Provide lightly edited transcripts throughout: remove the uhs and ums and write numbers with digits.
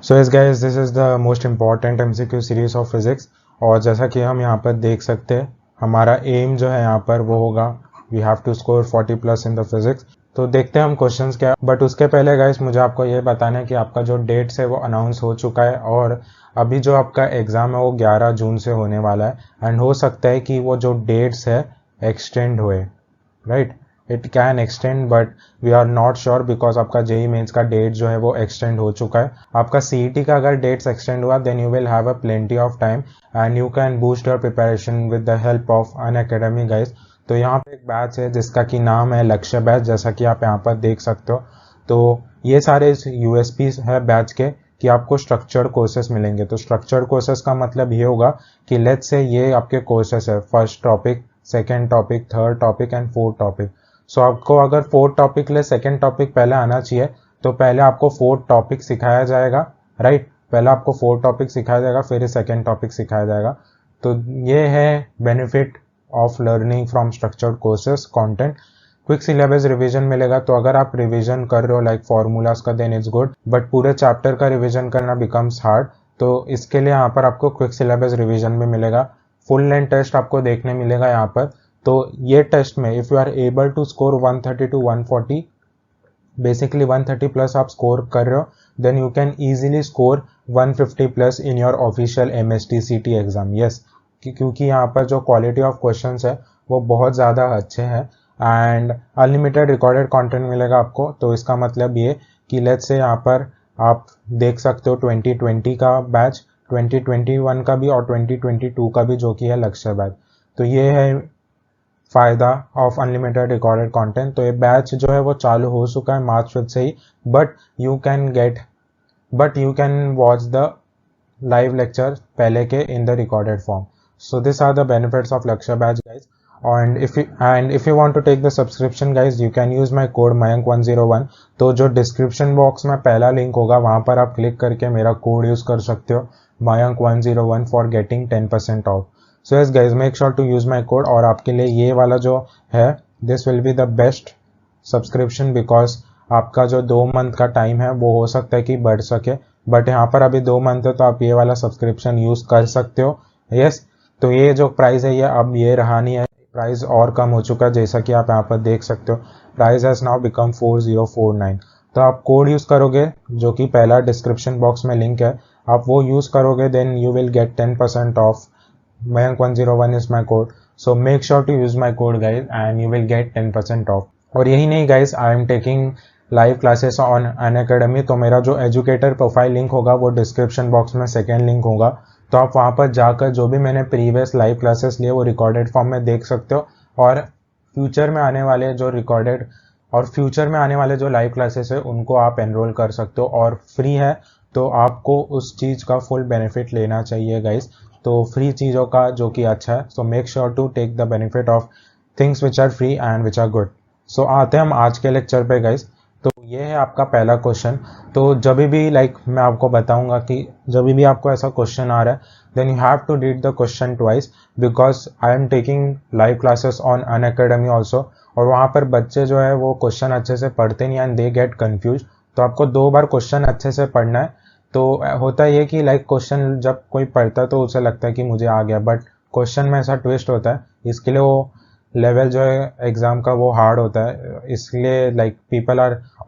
So yes guys, this is the most important MCQ series of physics. और जैसा कि हम यहाँ पर देख सकते हैं, हमारा एम जो है यहाँ पर वो होगा we have to score 40 plus in the physics. तो देखते हैं हम क्वेश्चंस क्या, बट उसके पहले गाइस मुझे आपको ये बताना है कि आपका जो डेट्स है वो अनाउंस हो चुका है और अभी जो आपका एग्ज़ाम है वो 11 जून से होने वाला है। एंड हो सकता है कि वो जो डेट्स है एक्सटेंड हुए, right. It can extend but we are not sure because आपका जेई मेंस का डेट जो है वो एक्सटेंड हो चुका है। आपका सीईटी का अगर डेट्स एक्सटेंड हुआ then you will have a plenty of time and you can boost your preparation with the help of Unacademy guys. तो यहाँ पे एक बैच है जिसका कि नाम है लक्ष्य बैच, जैसा कि आप यहाँ पर देख सकते हो। तो ये सारे यूएसपी है बैच के कि आपको स्ट्रक्चर्ड कोर्सेस मिलेंगे। तो स्ट्रक्चर्ड कोर्सेस का मतलब ये होगा कि लेट्स से ये आपके कोर्सेस है, first topic, second topic, third topic and fourth topic. So आपको अगर फोर्थ टॉपिक ले सेकेंड टॉपिक पहले आना चाहिए, तो पहले आपको फोर्थ टॉपिक सिखाया जाएगा, राइट। पहले आपको फोर्थ टॉपिक सिखाया जाएगा, फिर सेकेंड टॉपिक सिखाया जाएगा। तो ये है benefit of learning from structured courses content. Quick syllabus revision मिलेगा, तो अगर आप रिवीजन कर रहे हो लाइक फॉर्मूलाज का देन इट्स गुड, बट पूरे चैप्टर का रिवीजन करना बिकम्स हार्ड। तो इसके लिए यहाँ पर आपको क्विक सिलेबस रिवीजन भी मिलेगा, फुल लेंथ टेस्ट आपको देखने मिलेगा यहाँ पर। तो ये टेस्ट में if you are able to score 130 to 140, basically 130 plus आप स्कोर कर रहे हो, then you can easily score 150 plus in your official MSTCT exam. Yes, क्योंकि यहाँ पर जो क्वालिटी ऑफ क्वेश्चंस है वो बहुत ज़्यादा अच्छे हैं एंड अनलिमिटेड रिकॉर्डेड कंटेंट मिलेगा आपको। तो इसका मतलब ये कि लेट्स से यहाँ पर आप देख सकते हो 2020 का बैच, 2021 का भी और 2022 का भी, जो कि है लक्ष्य बैच। तो ये है फ़ायदा ऑफ अनलिमिटेड रिकॉर्डेड कंटेंट। तो ये बैच जो है वो चालू हो चुका है मार्च 5 से ही, but you can watch the live lecture पहले के in the recorded form. So this are the benefits of Lakshya batch guys. and if you want to take the subscription guys, you can use my code mayank101। तो जो description box में पहला link होगा वहां पर आप क्लिक करके मेरा कोड यूज कर सकते हो mayank101 for getting 10% off. So yes guys, make sure to use my code. और आपके लिए ये वाला जो है this will be the best subscription because आपका जो 2 मंथ का टाइम है वो हो सकता है कि बढ़ सके, बट यहाँ पर अभी 2 मंथ है तो आप ये वाला सब्सक्रिप्शन यूज कर सकते हो। यस, तो ये जो प्राइस है ये अब ये रहा नहीं है, प्राइस और कम हो चुका है, जैसा कि आप यहाँ पर देख सकते हो। Price has now become 4049। तो आप कोड यूज करोगे जो कि पहला डिस्क्रिप्शन बॉक्स में लिंक है, आप वो यूज करोगे then you will get 10% off. mayank101 is my code, so make sure to use my code guys and you will get 10% off। और यही नहीं guys, I am taking live classes on Unacademy. तो मेरा जो educator profile link होगा वो description box में second link होगा, तो आप वहाँ पर जाकर जो भी मैंने प्रीवियस लाइव क्लासेस लिए वो रिकॉर्डेड फॉर्म में देख सकते हो। और फ्यूचर में आने वाले जो लाइव क्लासेस है उनको आप एनरोल कर सकते हो और फ्री है, तो आपको उस चीज़ का फुल बेनिफिट लेना चाहिए गाइज। तो फ्री चीज़ों का जो कि अच्छा है, so make sure to take the benefit of things which are free and which are good. So आते हैं हम आज के लेक्चर पे गाइज। तो ये है आपका पहला क्वेश्चन। तो जब भी मैं आपको बताऊंगा कि जब भी आपको ऐसा क्वेश्चन आ रहा है then you have to read the question twice because I am taking live classes on Unacademy also, और वहाँ पर बच्चे जो है वो क्वेश्चन अच्छे से पढ़ते नहीं एंड दे गेट कन्फ्यूज। तो आपको 2 बार क्वेश्चन अच्छे से पढ़ना है। तो होता ये कि क्वेश्चन जब कोई पढ़ता है तो उसे लगता है कि मुझे आ गया, बट क्वेश्चन में ऐसा ट्विस्ट होता है, इसके लिए वो लेवल जो है एग्जाम का वो हार्ड होता है। इसलिए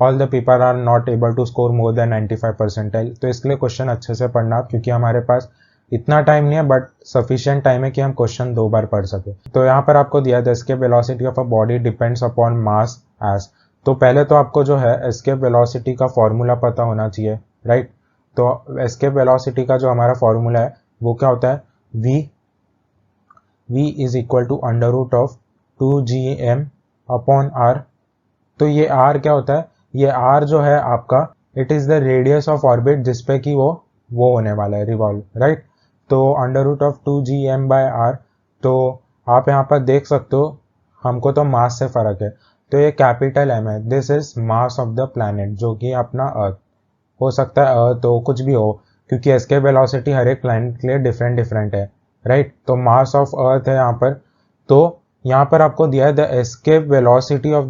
all the people are not able to score more than 95 percentile. तो इसके लिए क्वेश्चन अच्छे से पढ़ना, क्योंकि हमारे पास इतना टाइम नहीं है बट सफिशिएंट टाइम है कि हम क्वेश्चन 2 बार पढ़ सके। तो यहाँ पर आपको दिया था escape velocity of a body depends upon mass as. तो पहले तो आपको जो है एस्केप वेलोसिटी का फॉर्मूला पता होना चाहिए, राइट। तो एस्केप वेलोसिटी का जो हमारा फॉर्मूला है वो क्या होता है, v is equal to under root of 2gm upon r। तो ये r क्या होता है, ये r जो है आपका it is the radius of orbit जिसपे कि वो होने वाला है, रिवॉल्व, राइट। तो under root of 2gm by r। तो आप यहाँ पर देख सकते हो हमको तो मास से फर्क है, तो ये कैपिटल m है, this is mass of the planet जो कि अपना अर्थ हो सकता है, अर्थ हो कुछ भी हो, क्योंकि एस्केप वेलोसिटी हर एक प्लैनेट के लिए डिफरेंट है, राइट। तो मास ऑफ अर्थ है यहाँ पर। तो यहाँ पर आपको दिया है the escape velocity of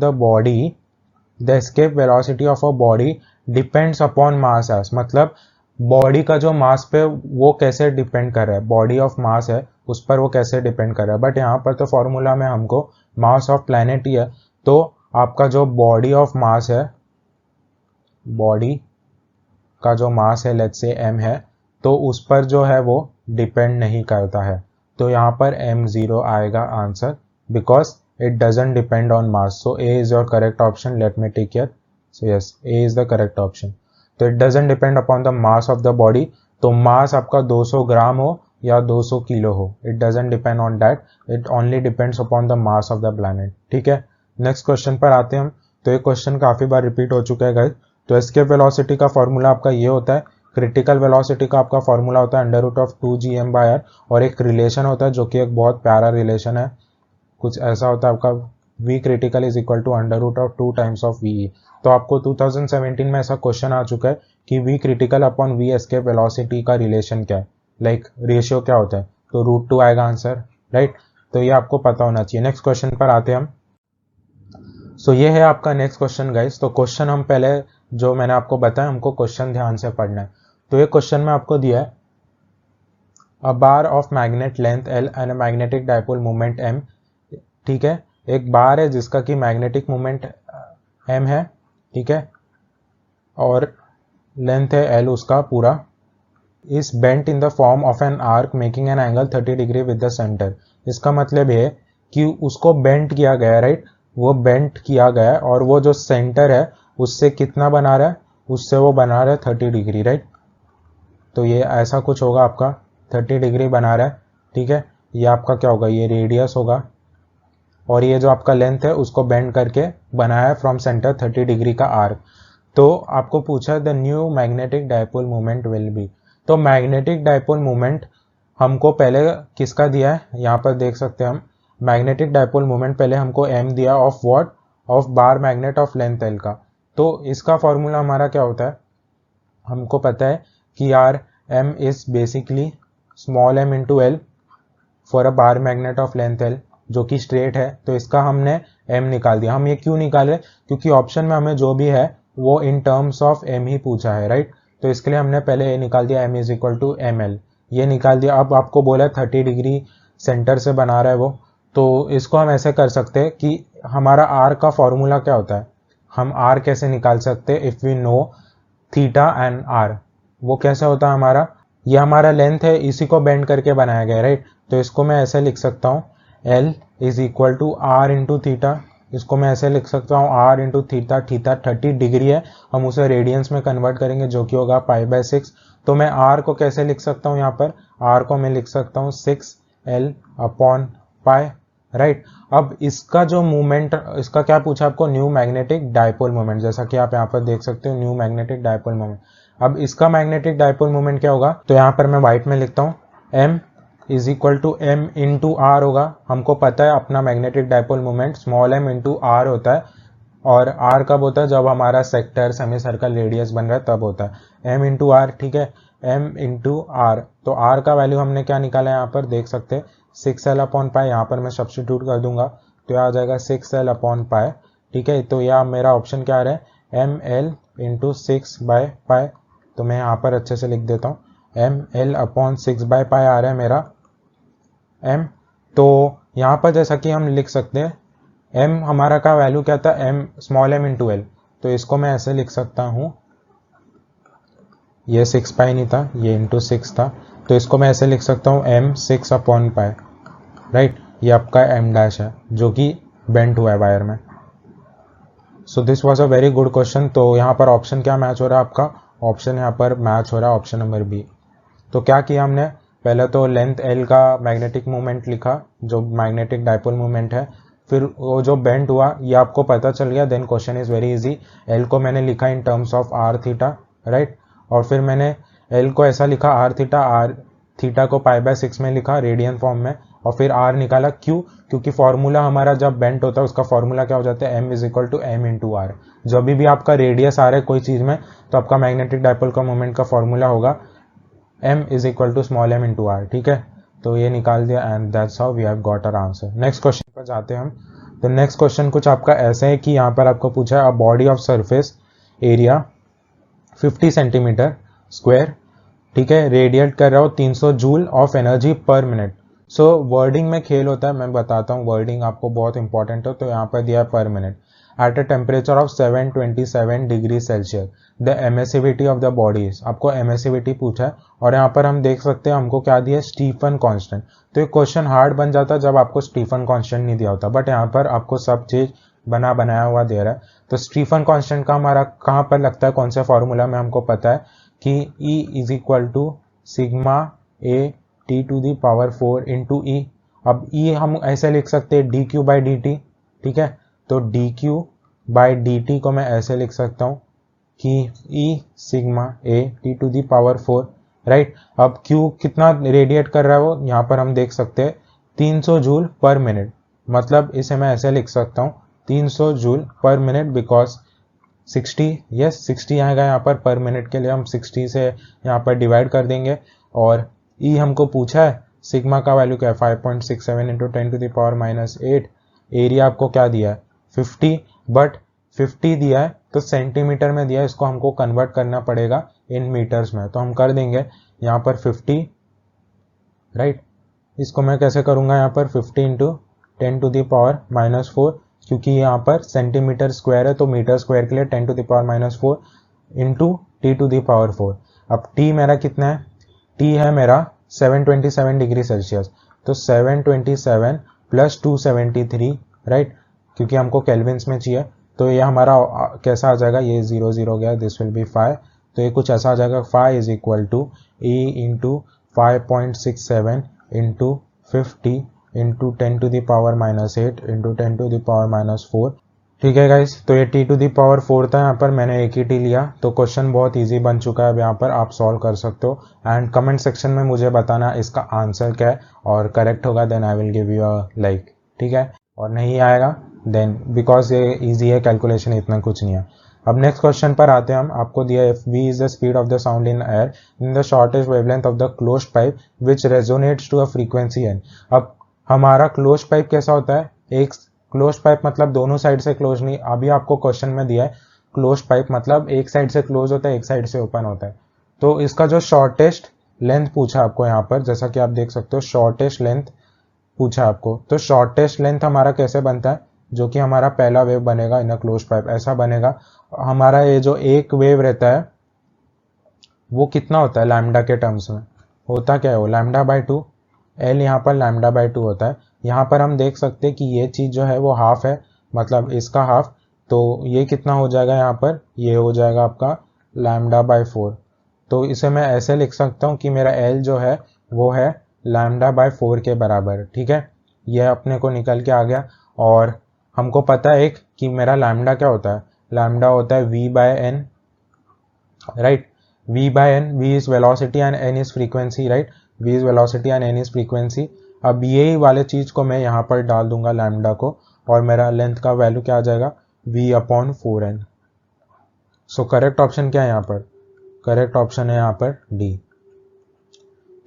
the escape velocity of a body depends upon mass S. मतलब बॉडी का जो मास पे वो कैसे डिपेंड कर रहा है, बॉडी ऑफ मास है उस पर वो कैसे डिपेंड कर रहा है। बट यहाँ पर तो फॉर्मूला में हमको मास ऑफ प्लैनेट ही है, तो आपका जो बॉडी ऑफ मास है, बॉडी का जो मास है लेट्स से m है, तो उस पर जो है वो डिपेंड नहीं करता है। तो यहाँ पर m0 आएगा answer, because it doesn't depend on mass. So a is your correct option. Let me take care. So yes, a is the correct option. तो it doesn't depend upon the mass of the body. तो mass आपका 200 ग्राम हो या 200 kilo हो, it doesn't depend on that, it only depends upon the mass of the planet. ठीक है, next question पर आते हैं हम। तो ये क्वेश्चन काफी बार रिपीट हो चुका है गाइस। तो एस्केप वेलोसिटी का फॉर्मूला आपका ये होता है, क्रिटिकल वेलोसिटी का आपका फॉर्मूला होता है √2gm/r, और एक रिलेशन होता है जो कि एक बहुत प्यारा रिलेशन है, कुछ ऐसा होता है आपका v critical is equal to √2 times of ve। तो आपको 2017 में ऐसा क्वेश्चन आ चुका है कि v critical upon v escape velocity का रिलेशन क्या है, लाइक रेशियो क्या होता है, तो √2 आएगा आंसर, राइट। तो ये आपको पता होना चाहिए। नेक्स्ट क्वेश्चन पर आते हैं हम। सो ये है आपका नेक्स्ट क्वेश्चन गाइस। तो क्वेश्चन हम पहले जो मैंने आपको बताया, हमको क्वेश्चन ध्यान से पढ़ना है। तो ये क्वेश्चन में आपको दिया है a bar of magnet length L and magnetic dipole moment M। ठीक है, एक बार है जिसका कि मैग्नेटिक मोमेंट M है, ठीक है, और लेंथ है L उसका पूरा, is bent in the form of an arc making an angle 30 degree with the centre. इसका मतलब है कि उसको बेंट किया गया, राइट, वो बेंट किया गया है और वो जो सेंटर है उससे कितना बना रहा है, उससे वो बना रहा है 30 डिग्री, राइट। तो ये ऐसा कुछ होगा, आपका 30 डिग्री बना रहा है, ठीक है। ये आपका क्या होगा, ये रेडियस होगा, और ये जो आपका लेंथ है उसको बेंड करके बनाया है फ्रॉम सेंटर 30 डिग्री का आर्क। तो आपको पूछा है the new magnetic dipole moment will be. तो मैग्नेटिक डायपोल मोमेंट हमको पहले किसका दिया है, यहाँ पर देख सकते हैं हम, मैग्नेटिक डायपोल मोमेंट पहले हमको m दिया of what, of bar magnet of length l का। तो इसका फॉर्मूला हमारा क्या होता है, हमको पता है कि यार m is basically small m into l for a bar magnet of length l, जो कि स्ट्रेट है। तो इसका हमने m निकाल दिया। हम ये क्यों निकाले, क्योंकि ऑप्शन में हमें जो भी है वो इन टर्म्स ऑफ m ही पूछा है, राइट। तो इसके लिए हमने पहले ये निकाल दिया, m is equal to ml, ये निकाल दिया। अब आपको बोला है 30 डिग्री सेंटर से बना रहा है वो, तो इसको हम ऐसे कर सकते हैं कि हमारा r का फॉर्मूला क्या होता है, हम r कैसे निकाल सकते हैं, if we know theta and r। वो कैसे होता है हमारा, ये हमारा लेंथ है, इसी को बेंड करके बनाया गया है, राइट। तो इसको मैं ऐसे लिख सकता हूँ, l is equal to r into theta. इसको मैं ऐसे लिख सकता हूँ r into theta, theta 30 degree है, हम उसे रेडियंस में कन्वर्ट करेंगे जो कि होगा π/6। तो मैं r को कैसे लिख सकता हूँ, यहाँ पर r को मैं लिख सकता हूँ 6l अपॉन पाई, राइट। अब इसका जो मूवमेंट, इसका क्या पूछा आपको, न्यू मैग्नेटिक डायपोल मोमेंट, जैसा कि आप यहाँ पर देख सकते हो, न्यू मैग्नेटिक डायपोल मोमेंट। अब इसका मैग्नेटिक डायपोल मोमेंट क्या होगा, तो यहाँ पर मैं व्हाइट में लिखता हूँ, m is equal to m into R होगा। हमको पता है अपना magnetic dipole moment small m into R होता है, और r कब होता है, जब हमारा सेक्टर सेमी सर्कल रेडियस बन रहा है तब होता है, m इंटू आर, ठीक है, m इंटू आर। तो r का वैल्यू हमने क्या निकाला है, यहाँ पर देख सकते हैं 6l अपॉन पाई। यहाँ पर मैं सब्स्टिट्यूट कर दूंगा तो यह आ जाएगा 6l अपॉन पाई, ठीक है। तो यह मेरा ऑप्शन क्या आ रहा है, ml इंटू 6/पाई। तो मैं यहाँ पर अच्छे से लिख देता हूँ, ml अपॉन 6/पाई आ रहा है मेरा m। तो यहाँ पर जैसा कि हम लिख सकते हैं, m हमारा का वैल्यू क्या था, m small m into l। तो इसको मैं ऐसे लिख सकता हूँ, ये 6 नहीं था, ये इंटू 6 था, तो इसको मैं ऐसे लिख सकता हूँ m 6 अपॉन पाई, राइट। ये आपका m डैश है जो कि बेंट हुआ है वायर में। सो this was a very good question. तो यहाँ पर ऑप्शन क्या मैच हो रहा है, आपका ऑप्शन यहाँ पर मैच हो रहा है, ऑप्शन नंबर बी। तो क्या किया हमने, पहले तो लेंथ l का मैग्नेटिक मोमेंट लिखा, जो मैग्नेटिक डायपोल मोमेंट है, फिर वो जो बेंट हुआ ये आपको पता चल गया। Then question is very easy, l को मैंने लिखा in terms of r theta, right, और फिर मैंने l को ऐसा लिखा r थीटा को π/6 में लिखा रेडियन फॉर्म में, और फिर r निकाला। क्यों, क्योंकि फॉर्मूला हमारा जब बेंट होता है उसका फॉर्मूला क्या हो जाता है, m is equal to m into R. जब भी आपका रेडियस आ रहा है कोई चीज में, तो आपका मैग्नेटिक डायपोल का मोमेंट का फॉर्मूला होगा m is equal to small m into R, ठीक है। तो ये निकाल दिया and that's how we have got our answer. Next question पर जाते हैं हम। तो नेक्स्ट क्वेश्चन कुछ आपका ऐसा है कि यहाँ पर आपको पूछा है a body of surface area 50 centimetre square ठीक है, रेडिएट कर रहा हो 300 जूल ऑफ एनर्जी पर मिनट। सो वर्डिंग में खेल होता है, मैं बताता हूँ, वर्डिंग आपको बहुत इंपॉर्टेंट है। तो यहाँ पर दिया है पर minute. At a temperature of 727 degree Celsius the emissivity of the bodies, आपको एमिसिविटी पूछा है। और यहाँ पर हम देख सकते हैं हमको क्या दिया है, स्टीफन कांस्टेंट। तो ये क्वेश्चन हार्ड बन जाता है जब आपको स्टीफन कांस्टेंट नहीं दिया होता, बट यहाँ पर आपको सब चीज बनाया हुआ दे रहा है। तो स्टीफन कांस्टेंट का हमारा कहाँ पर लगता है, कौन से फॉर्मूला में, हमको पता है कि E is equal to sigma A T to the power 4 into E. अब E हम ऐसे लिख सकते हैं D Q by D T, ठीक है। तो D Q by D T को मैं ऐसे लिख सकता हूँ कि E sigma A T to the power 4, right. अब Q कितना रेडिएट कर रहा है वो, यहाँ पर हम देख सकते हैं 300 जूल पर मिनट। मतलब इसे मैं ऐसे लिख सकता हूँ 300 जूल पर मिनट, बिकॉज 60, यस 60 आएगा यहाँ पर मिनट के लिए हम 60 से यहाँ पर डिवाइड कर देंगे। और E हमको पूछा है, सिग्मा का वैल्यू क्या है 5.67 into 10 to the power -8। Area आपको क्या दिया है 50, बट 50 दिया है तो सेंटीमीटर में दिया है, इसको हमको कन्वर्ट करना पड़ेगा इन मीटर्स में। तो हम कर देंगे यहाँ पर 50, राइट। इसको मैं कैसे करूँगा, यहाँ पर 50 इंटू 10 टू द पावर -4, क्योंकि यहाँ पर सेंटीमीटर स्क्वायर है तो मीटर स्क्वायर के लिए 10 to the power -4 into T to the power 4। अब टी मेरा कितना है, टी है मेरा 727 डिग्री सेल्सियस। तो 727 प्लस 273, राइट, क्योंकि हमको केल्विन्स में चाहिए। तो ये हमारा कैसा आ जाएगा, ये 0 0 गया, दिस विल बी 5। तो ये कुछ ऐसा आ जाएगा 5 is equal to E into 5.67 into 50 into 10 to the power -8 into 10 to the power -4। ठीक है गाइस, तो ये टी टू दी पावर 4 था, यहाँ पर मैंने एक ही टी लिया। तो क्वेश्चन बहुत इजी बन चुका है, अब यहाँ पर आप सॉल्व कर सकते हो। एंड कमेंट सेक्शन में मुझे बताना इसका आंसर क्या है, और करेक्ट होगा then I will give you a like, ठीक है। और नहीं आएगा देन बिकॉज ये इजी है, कैलकुलेशन इतना कुछ नहीं है। अब नेक्स्ट क्वेश्चन पर आते हैं हम। आपको दिया है v is the speed of the sound in air in the shortest wavelength of the closed pipe which resonates to a frequency n। अब हमारा क्लोज्ड पाइप कैसा होता है, एक क्लोज पाइप मतलब दोनों साइड से क्लोज नहीं, अभी आपको क्वेश्चन में दिया है क्लोज पाइप मतलब एक साइड से क्लोज होता है, एक साइड से ओपन होता है। तो इसका जो शॉर्टेस्ट लेंथ पूछा आपको यहाँ पर, जैसा कि आप देख सकते हो शॉर्टेस्ट लेंथ पूछा आपको। तो शॉर्टेस्ट लेंथ हमारा कैसे बनता है, जो कि हमारा पहला वेव बनेगा इन अ क्लोज पाइप, ऐसा बनेगा। हमारा ये जो एक वेव रहता है वो कितना होता है लैम्डा के टर्म्स में, होता क्या है वो λ/2, L यहाँ पर λ/2 होता है। यहाँ पर हम देख सकते हैं कि ये चीज जो है वो हाफ है, मतलब इसका हाफ। तो ये कितना हो जाएगा, यहाँ पर ये हो जाएगा आपका λ/4। तो इसे मैं ऐसे लिख सकता हूँ कि मेरा L जो है वो है λ/4 के बराबर, ठीक है। ये अपने को निकल के आ गया। और हमको पता है एक कि मेरा लैम्डा क्या होता है, लैम्डा होता है v/n, right. v/n, v is velocity and n is frequency, right. v is velocity and n is frequency. अब यही वाले चीज को मैं यहाँ पर डाल दूंगा लैम्डा को, और मेरा लेंथ का वैल्यू क्या आ जाएगा v/4n। सो करेक्ट ऑप्शन क्या है यहाँ पर, करेक्ट ऑप्शन है यहाँ पर डी।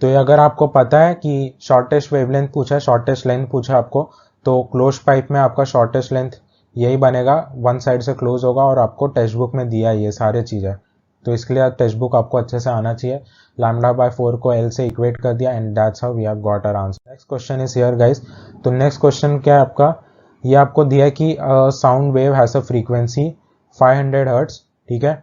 तो ये अगर आपको पता है कि शॉर्टेस्ट वेवलेंथ पूछा है, शॉर्टेस्ट लेंथ पूछा आपको, तो क्लोज पाइप में आपका शॉर्टेस्ट लेंथ यही बनेगा, वन साइड से क्लोज होगा। और आपको टेक्स्ट बुक में दिया है ये सारे चीजें, तो इसके लिए टेक्स्ट बुक आपको अच्छे से आना चाहिए। λ/4 को L से इक्वेट कर दिया and that's how we have got our answer. Next question is here guys. तो नेक्स्ट क्वेश्चन क्या है आपका, ये आपको दिया है कि sound wave has a frequency 500 hertz, ठीक है।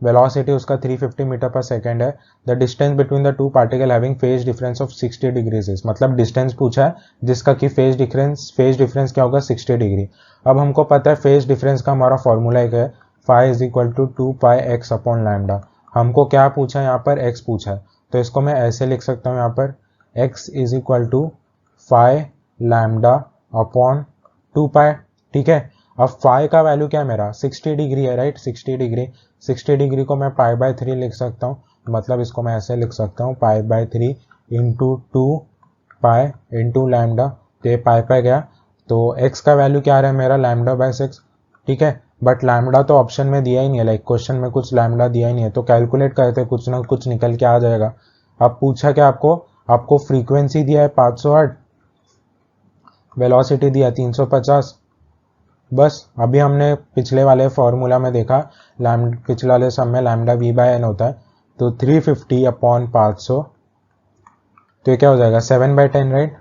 वेलोसिटी उसका 350 मीटर पर सेकेंड है। The distance between the two particle having phase difference of 60 degrees is, मतलब डिस्टेंस पूछा है जिसका कि फेज डिफरेंस क्या होगा 60 डिग्री। अब हमको पता है फेज डिफरेंस का हमारा फॉर्मूला एक है phi is equal to 2πx/λ। हमको क्या पूछा है यहाँ पर, x पूछा है। तो इसको मैं ऐसे लिख सकता हूँ यहाँ पर x is equal to phi λ/2π, ठीक है। अब phi का वैल्यू क्या है मेरा 60 डिग्री है, राइट। 60 डिग्री को मैं π/3 लिख सकता हूँ, मतलब इसको मैं ऐसे लिख सकता हूँ π/3 इंटू 2π इंटू लैम्डा। तो ये पाई गया, तो x का वैल्यू क्या आ रहा है मेरा λ/6, ठीक है। बट लैम्डा तो ऑप्शन में दिया ही नहीं है, लाइक क्वेश्चन में कुछ लैम्डा दिया ही नहीं है, तो कैलकुलेट करते कुछ ना कुछ निकल के आ जाएगा। अब पूछा क्या आपको फ्रीक्वेंसी दिया है 500 हर्ट्ज, वेलोसिटी दिया 350। बस अभी हमने पिछले वाले फॉर्मूला में देखा, पिछले वाले सब में λ/v/n होता है, तो 350 अपॉन 500, तो ये क्या हो जाएगा 7/10, राइट,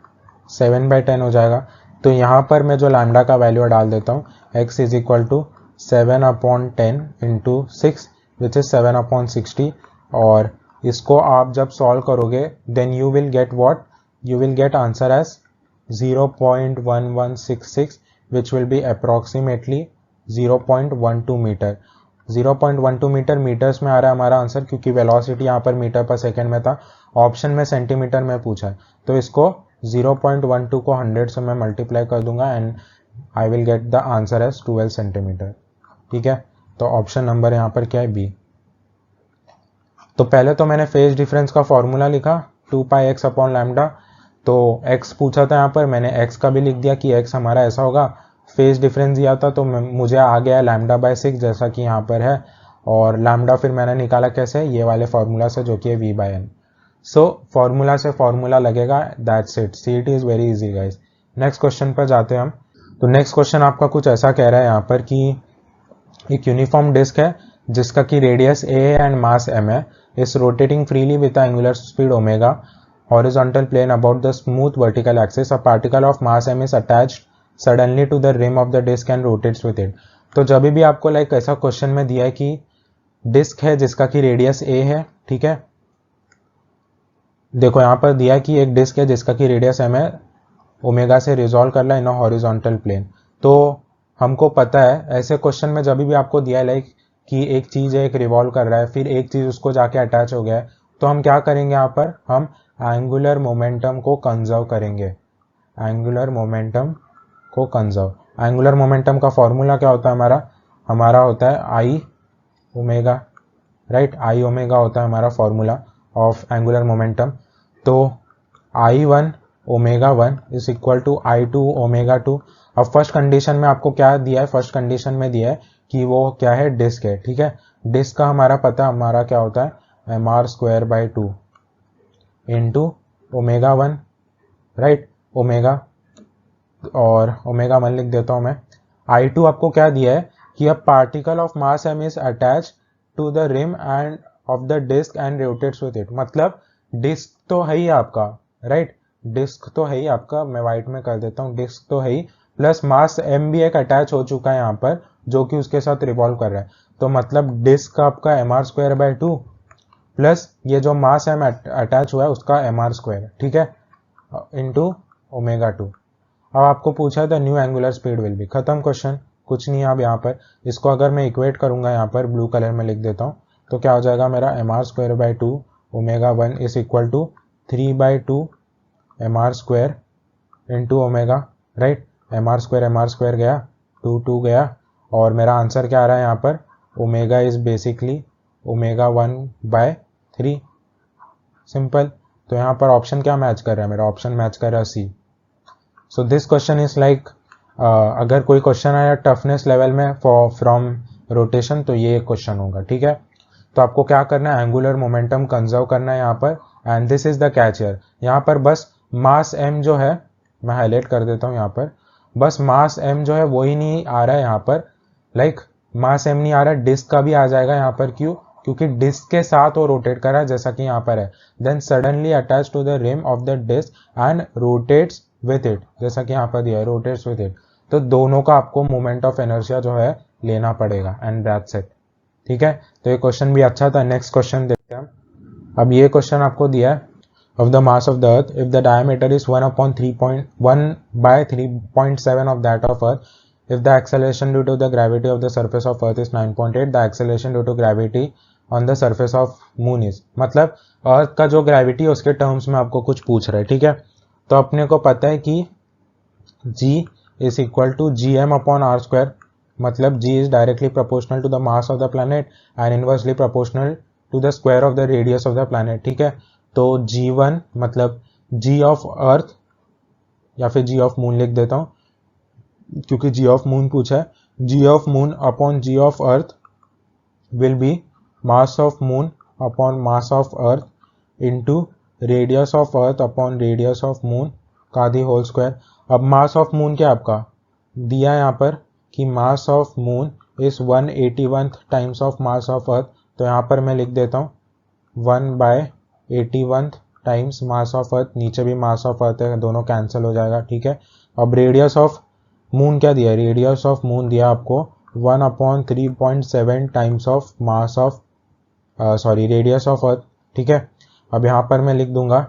7/10 हो जाएगा। तो यहाँ पर मैं जो लैम्डा का वैल्यू डाल देता हूँ, x is equal to 7/10 into 6 which is 7/60, और इसको आप जब सॉल्व करोगे then you will get what, you will get answer as 0.1166 which will be approximately 0.12 metre. 0.12 metre metres में आ रहा है हमारा आंसर, क्योंकि वेलोसिटी यहाँ पर मीटर पर सेकेंड में था, ऑप्शन में सेंटीमीटर में पूछा है। तो इसको 0.12 को 100 से मैं मल्टीप्लाई कर दूंगा and I will get the answer as 12 centimetre. ठीक है, तो ऑप्शन नंबर यहाँ पर क्या है, बी। तो पहले तो मैंने फेज डिफरेंस का फॉर्मूला लिखा 2πx अपॉन लैम्डा, तो x पूछा था यहाँ पर, मैंने x का भी लिख दिया कि x हमारा ऐसा होगा। फेज डिफरेंस दिया था तो मुझे आ गया λ/6 जैसा कि यहाँ पर है, और लैम्डा फिर मैंने निकाला कैसे, ये वाले फॉर्मूला से जो कि है v/n। सो फॉर्मूला से फॉर्मूला लगेगा, that's it. CET is very easy guys. Next question पर जाते हैं हम। तो नेक्स्ट क्वेश्चन आपका कुछ ऐसा कह रहा है यहाँ पर कि एक यूनिफॉर्म डिस्क है जिसका की रेडियस a है एंड मास m है, is rotating freely with angular speed omega horizontal plane about the smooth vertical axis. A particle of mass m is attached suddenly to the rim of the disk and rotates with it. तो जब भी आपको like ऐसा question में दिया है कि disc है जिसका की रेडियस a है, ठीक है, देखो यहाँ पर दिया है कि एक डिस्क है जिसका की रेडियस m है, ओमेगा से रिजॉल्व कर ला इन हॉरिजॉन्टल प्लेन। तो हमको पता है ऐसे क्वेश्चन में जब भी आपको दिया है लाइक कि एक चीज है, एक रिवॉल्व कर रहा है, फिर एक चीज उसको जाके अटैच हो गया है, तो हम क्या करेंगे यहाँ पर, हम एंगुलर मोमेंटम को कंजर्व करेंगे। एंगुलर मोमेंटम को कंजर्व। एंगुलर मोमेंटम का फॉर्मूला क्या होता है हमारा होता है I omega, right, I omega होता है हमारा फॉर्मूला ऑफ एंगुलर मोमेंटम। तो I1 omega 1 is equal to I2 omega 2। अब फर्स्ट कंडीशन में आपको क्या दिया है, फर्स्ट कंडीशन में दिया है कि वो क्या है, डिस्क है, ठीक है। डिस्क का हमारा पता हमारा क्या होता है, mr²/2 into omega 1, right, omega, और ओमेगा 1 लिख देता हूं मैं। I2 आपको क्या दिया है कि a particle of mass m is attach to the rim end of the disc and rotates with it. मतलब डिस्क तो है ही आपका, राइट, डिस्क तो है ही आपका, मैं व्हाइट में कर देता हूँ, डिस्क तो है ही, प्लस मास m भी एक अटैच हो चुका है यहाँ पर जो कि उसके साथ रिवॉल्व कर रहा है। तो मतलब डिस्क आपका mr²/2 प्लस ये जो मास m अटैच हुआ है उसका mr², ठीक है, इंटू ओमेगा 2। अब आपको पूछा था new angular speed will be, खत्म क्वेश्चन, कुछ नहीं। अब यहाँ पर इसको अगर मैं इक्वेट करूंगा, यहाँ पर ब्लू कलर में लिख देता हूँ, तो क्या हो जाएगा मेरा mr²/2 omega 1 is equal to 3/2 mr² into omega, right, mr² गया, 2 गया, और मेरा आंसर क्या आ रहा है यहाँ पर, omega is basically omega 1/3। Simple. तो यहाँ पर ऑप्शन क्या मैच कर रहा है, मेरा ऑप्शन मैच कर रहा है C. So this question is like, अगर कोई क्वेश्चन आया टफनेस लेवल में फ्रॉम रोटेशन तो ये क्वेश्चन होगा, ठीक है। तो आपको क्या करना है, एंगुलर मोमेंटम कंजर्व करना है यहाँ पर, and this is the catch here. यहाँ पर बस मास m जो है, मैं हाईलाइट कर देता हूँ यहाँ पर, बस मास m जो है वो ही नहीं आ रहा है यहाँ पर, लाइक मास m नहीं आ रहा है, डिस्क का भी आ जाएगा यहाँ पर। क्यों? क्योंकि डिस्क के साथ वो रोटेट कर रहा है जैसा कि यहाँ पर है। Then suddenly attach to the rim of the disc and rotates with it, जैसा कि यहाँ पर दिया है, रोटेट्स विथ इट। तो दोनों का आपको मोमेंट ऑफ इनर्शिया जो है लेना पड़ेगा, एंड दैट्स इट, ठीक है। तो ये क्वेश्चन भी अच्छा था। नेक्स्ट क्वेश्चन देखते हैं हम। अब ये क्वेश्चन आपको दिया है, of the mass of the earth if the diameter is 1/3.7 of that of earth, if the acceleration due to the gravity of the surface of earth is 9.8, the acceleration due to gravity on the surface of moon is, मतलब अर्थ का जो gravity है उसके terms में आपको कुछ पूछ रहा है, ठीक है। तो अपने को पता है कि g is equal to gm/r², मतलब g is directly proportional to the mass of the planet and inversely proportional to the square of the radius of the planet, ठीक है। तो G1 मतलब G ऑफ अर्थ या फिर G ऑफ मून लिख देता हूं क्योंकि G ऑफ मून पूछा है। G of moon upon G of earth will be mass of moon upon mass of earth into radius of earth upon radius of moon का the whole square. अब mass of moon क्या आपका दिया है यहाँ पर कि mass of moon is 181 times of mass of earth, तो यहाँ पर मैं लिख देता हूँ 1/81 टाइम्स मास ऑफ अर्थ, नीचे भी मास ऑफ अर्थ है, दोनों कैंसिल हो जाएगा, ठीक है। अब रेडियस ऑफ मून क्या दिया है, रेडियस ऑफ मून दिया आपको 1/3.7 times of mass of radius of अर्थ, ठीक है। अब यहाँ पर मैं लिख दूंगा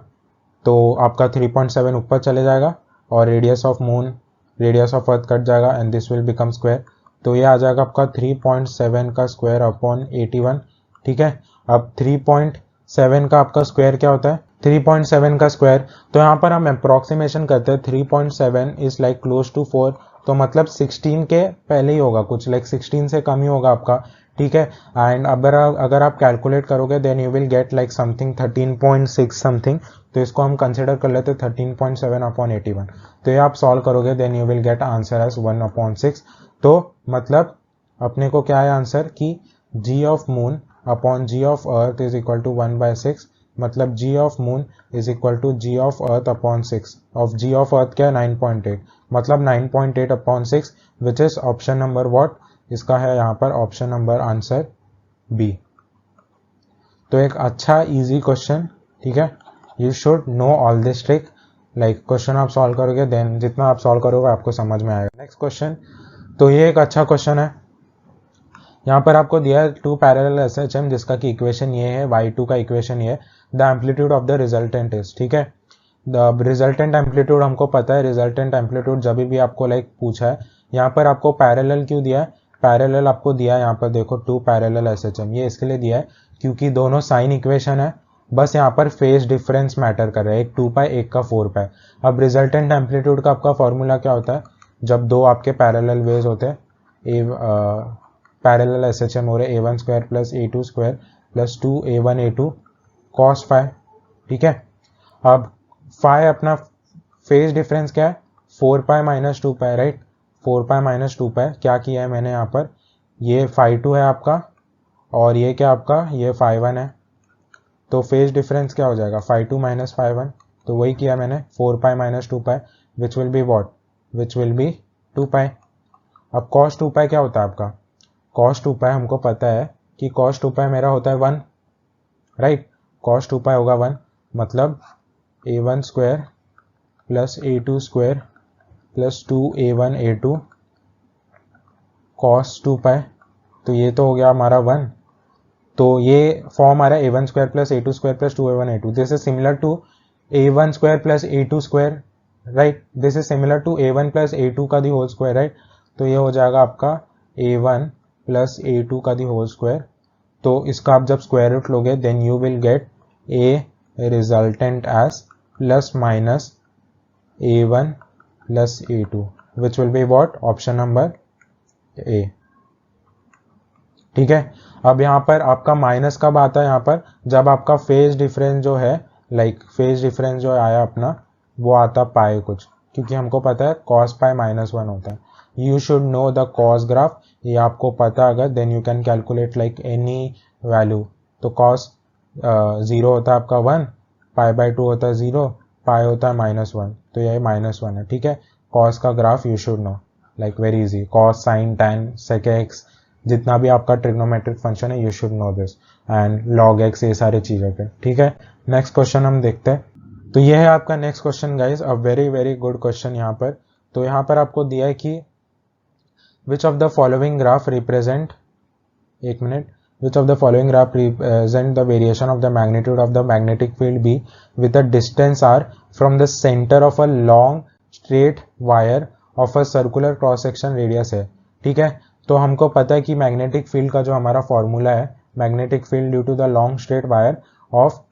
तो आपका 3.7 ऊपर चले जाएगा और radius of moon, radius of earth cut जाएगा and this will become square, तो ये आ जाएगा आपका 3.7 का स्क्वायर अपॉन 81, ठीक है। अब 3.7 का आपका स्क्वायर क्या होता है, 3.7 का स्क्वायर, तो यहाँ पर हम अप्रोक्सीमेशन करते हैं 3.7 इज लाइक क्लोज टू 4, तो मतलब 16 के पहले ही होगा, कुछ लाइक 16 से कम ही होगा आपका, ठीक है। एंड अगर आप कैलकुलेट करोगे then you will get like something 13.6 something, तो इसको हम कंसिडर कर लेते हैं 13.7 अपॉन 81, तो ये आप सॉल्व करोगे then you will get answer as 1/6। तो मतलब अपने को क्या है आंसर कि g of moon upon g of earth is equal to 1/6, मतलब g of moon is equal to g of earth upon 6, of g of earth क्या है 9.8, मतलब 9.8 upon 6 which is option number what, इसका है यहाँ पर option number answer B. तो एक अच्छा इजी क्वेश्चन, ठीक है, you should know all this trick, like question आप सॉल्व करोगे देन जितना आप सॉल्व करोगे आपको समझ में आएगा। नेक्स्ट क्वेश्चन, तो ये एक अच्छा क्वेश्चन है, यहाँ पर आपको दिया है 2 पैरेलल एसएचएम जिसका कि इक्वेशन ये है, y2 का इक्वेशन ये है, the amplitude of the resultant is, ठीक है। द रिजल्टेंट एम्पलीट्यूड हमको पता है, रिजल्टेंट एम्पलीट्यूड जब भी आपको लाइक पूछा है, यहाँ पर आपको पैरेलल क्यों दिया है, पैरेलल आपको दिया है यहाँ पर देखो 2 पैरेलल एसएचएम, ये इसके लिए दिया है क्योंकि दोनों साइन इक्वेशन है, बस यहाँ पर फेज डिफरेंस मैटर कर रहा है, एक 2π एक का 4π। अब रिजल्टेंट एम्पलीट्यूड का आपका फॉर्मूला क्या होता है, जब दो आपके पैरेलल वेव्स होते हैं, पैरेलल एसएचएम हो रहे a1 square plus a2 square plus 2a1 a2 cos phi, ठीक है। अब phi अपना फेज डिफरेंस क्या है 4π माइनस 2π, राइट, 4π माइनस 2π, क्या किया है मैंने यहाँ पर, ये phi2 है आपका और ये क्या आपका, ये phi1 है, तो फेज डिफरेंस क्या हो जाएगा phi2 माइनस phi1, तो वही किया मैंने 4π minus 2π which will be what, which will be 2π। अब cos 2π क्या होता है आपका, cos 2π हमको पता है कि cos 2π मेरा होता है 1, राइट, cos 2π होगा 1, मतलब a1 square plus a2 square plus 2a1 a2 cos 2π, तो ये तो हो गया हमारा 1, तो ये फॉर्म आ रहा है a1 square plus a2 square plus 2a1 a2, this is similar to a1 square plus a2 square, right, this is similar to a1 plus a2 का दी होल स्क्वायर, राइट, तो ये हो जाएगा आपका a1 प्लस a2 का the whole square, तो इसका आप जब स्क्वायर रूट लोगे then you will get a resultant as plus minus a1 plus a2 which will be what, option number A, ठीक है। अब यहाँ पर आपका माइनस कब आता है, यहाँ पर जब आपका फेज डिफरेंस जो है, लाइक फेज डिफरेंस जो आया अपना वो आता पाए कुछ, क्योंकि हमको पता है cos पाई -1 होता है। You should know the cos graph, ये आपको पता अगर then you can calculate like any value, तो cos 0 होता है आपका 1, π/2 होता है 0, पाई होता है -1, तो ये -1 है, ठीक है। cos का graph you should no, like very easy, cos sin tan sec x, जितना भी आपका ट्रिग्नोमेट्रिक फंक्शन है you should no this, and log x, ये सारी चीज़ों पे, ठीक है। नेक्स्ट क्वेश्चन हम देखते हैं, तो ये है आपका next question guys, a very very good question यहाँ पर। तो यहाँ पर आपको दिया है कि which of the following graph represent, एक minute, which of the following graph represent the variation of the magnitude of the magnetic field B with a distance r from the center of a long straight wire of a circular cross section radius है, ठीक है। तो हमको पता है कि magnetic field का जो हमारा फॉर्मूला है, magnetic field due to the long straight wire of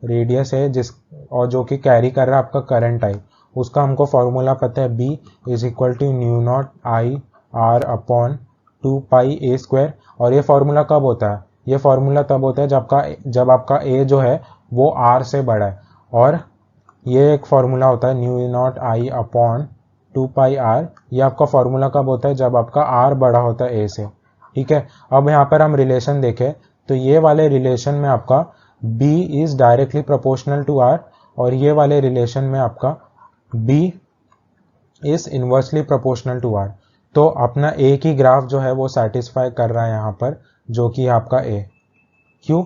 radius A जिस और जो कि कैरी कर रहा है आपका करंट आई, उसका हमको फॉर्मूला पता है B is equal to mu naught I R upon 2πa²। और ये फॉर्मूला कब होता है, ये फॉर्मूला तब होता है जब आपका a जो है वो r से बड़ा है, और ये एक फॉर्मूला होता है न्यू नॉट आई अपॉन 2πr, ये आपका फॉर्मूला कब होता है जब आपका r बड़ा होता है a से, ठीक है। अब यहाँ पर हम रिलेशन देखें तो ये वाले रिलेशन में आपका b is directly proportional to r, और ये वाले रिलेशन में आपका b is inversely proportional to r। तो अपना एक ही ग्राफ जो है वो सेटिस्फाई कर रहा है यहाँ पर जो कि आपका ए। क्यों?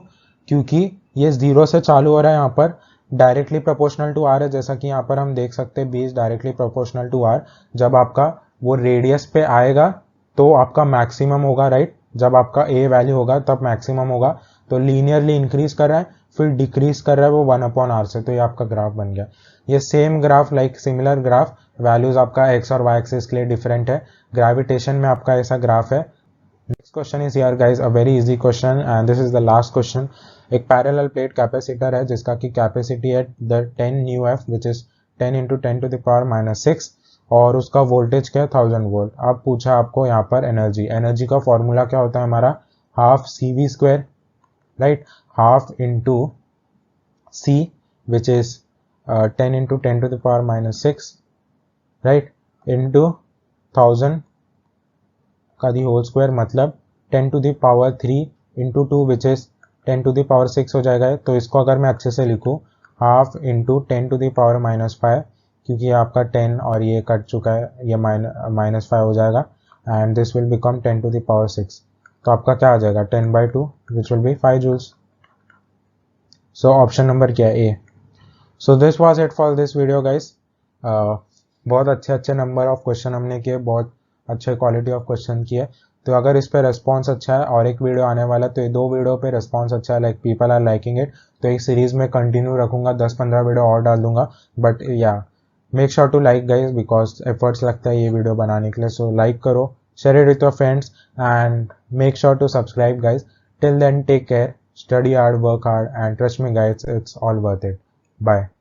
क्योंकि ये 0 से चालू हो रहा है, यहाँ पर डायरेक्टली प्रोपोर्शनल टू आर है, जैसा कि यहाँ पर हम देख सकते हैं B is directly proportional to R. जब आपका वो रेडियस पे आएगा तो आपका मैक्सिमम होगा, राइट? जब आपका ए वैल्यू होगा तब मैक्सिमम होगा। तो लीनियरली इंक्रीज कर रहा है, फिर डिक्रीज कर रहा है वो 1/r से, तो ये आपका ग्राफ बन गया। ये same graph like similar graph, values आपका एक्स और वाई एक्सिस के लिए डिफरेंट है। ग्रेविटेशन में आपका ऐसा ग्राफ है। Next question is here guys, a very easy question and this is the last question. एक पैरेलल प्लेट कैपेसिटर है जिसका की कैपेसिटी है 10 न्यू विच इज 10 × 10⁻⁻⁶ और उसका वोल्टेज क्या है 1000 वोल्ट। अब पूछा आपको यहाँ पर एनर्जी का फॉर्मूला क्या होता है हमारा, half CV², right? Half into C which is 10 × 10⁻⁻⁶, right, into 1000 का दी होल स्क्वायर, मतलब 10⁻³ इंटू 2 विच इज 10⁻6 हो जाएगा। तो इसको अगर मैं अच्छे से लिखूँ, हाफ इंटू 10⁻⁻⁵, क्योंकि आपका 10 और ये कट चुका है, ये -5 हो जाएगा एंड दिस विल बिकम 10⁻6। तो आपका क्या आ जाएगा 10/2 which will be 5 joules. So option number क्या है, A. So this was it for this video guys. बहुत अच्छे नंबर ऑफ क्वेश्चन हमने किए, बहुत अच्छे क्वालिटी ऑफ क्वेश्चन किए। तो अगर इस पे रेस्पॉन्स अच्छा है और एक वीडियो आने वाला है, तो ये 2 वीडियो पे रेस्पॉन्स अच्छा है, like people are liking it, तो एक सीरीज में कंटिन्यू रखूंगा, 10-15 वीडियो और डाल दूंगा। But yeah make sure to like guys, because efforts लगता है ये वीडियो बनाने के लिए। सो लाइक करो, share it with your friends and make sure to subscribe guys. Till then take care, study hard, work hard, and trust me guys, it's all worth it. Bye.